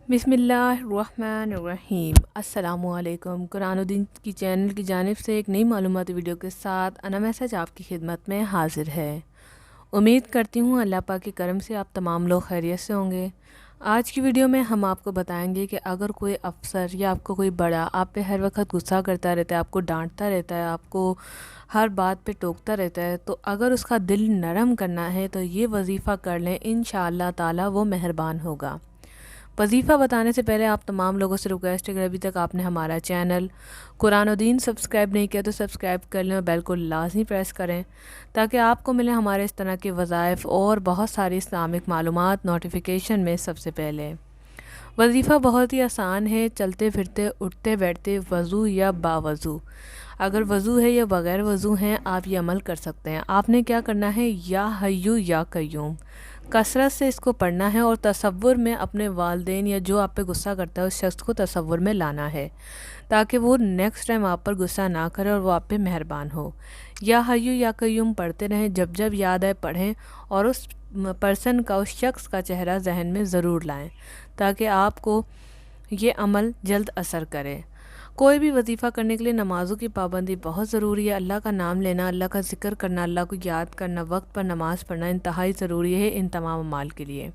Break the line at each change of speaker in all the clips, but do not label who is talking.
बिस्मिल्लाहिर्रहमानिर्रहीम। अस्सलामुअलैकुम। कुरानुद्दीन की चैनल की जानिब से एक नई मालूमाती वीडियो के साथ अना मैसेज आपकी खिदमत में हाजिर है। उम्मीद करती हूँ अल्लाह पाक के करम से आप तमाम लोग खैरियत से होंगे। आज की वीडियो में हम आपको बताएंगे कि अगर कोई अफसर या आपको कोई बड़ा आप पे हर वक्त गुस्सा करता रहता है, आपको डांटता रहता है, आपको हर बात पे टोकता रहता है, तो अगर उसका दिल नरम करना है तो ये वजीफ़ा कर लें, इंशाअल्लाह ताला वो मेहरबान होगा। वजीफ़ा बताने से पहले आप तमाम लोगों से रिक्वेस्ट है कि अभी तक आपने हमारा चैनल कुरानुद्दीन सब्सक्राइब नहीं किया तो सब्सक्राइब कर लें और बेल को लाजमी प्रेस करें ताकि आपको मिले हमारे इस तरह के वज़ाइफ और बहुत सारी इस्लामिक मालूमात नोटिफिकेशन में सबसे पहले। वजीफ़ा बहुत ही आसान है, चलते फिरते उठते बैठते वज़ू या बावज़ू। अगर वज़ू है या बग़ैर वज़ू हैं आप ये अमल कर सकते हैं। आपने क्या करना है, या हय्यू या कय्यूम कसरत से इसको पढ़ना है और तसव्वुर में अपने वालदेन या जो आप पे गुस्सा करता है उस शख्स को तसव्वुर में लाना है ताकि वो नेक्स्ट टाइम आप पर गुस्सा ना करे और वो आप पे मेहरबान हो। या हय्यू या कय्यूम पढ़ते रहें, जब जब याद आए पढ़ें और उस पर्सन का, उस शख्स का चेहरा जहन में ज़रूर लाएं ताकि आपको ये अमल जल्द असर करे। कोई भी वजीफ़ा करने के लिए नमाज़ों की पाबंदी बहुत ज़रूरी है। अल्लाह का नाम लेना, अल्लाह का ज़िक्र करना, अल्लाह को याद करना, वक्त पर नमाज़ पढ़ना इंतहाई ज़रूरी है इन तमाम अमाल के लिए।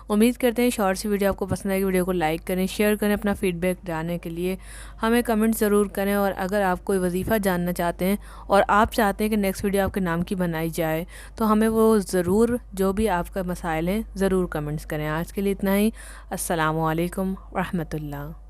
उम्मीद करते हैं शॉर्ट सी वीडियो आपको पसंद आएगी। वीडियो को लाइक करें, शेयर करें, अपना फ़ीडबैक डालने के लिए हमें कमेंट ज़रूर करें। और अगर आप कोई वजीफ़ा जानना चाहते हैं और आप चाहते हैं कि नेक्स्ट वीडियो आपके नाम की बनाई जाए तो हमें वो ज़रूर, जो भी आपका मसाइल हैं, ज़रूर कमेंट्स करें। आज के लिए इतना ही। अस्सलामु अलैकुम रहमतुल्लाह।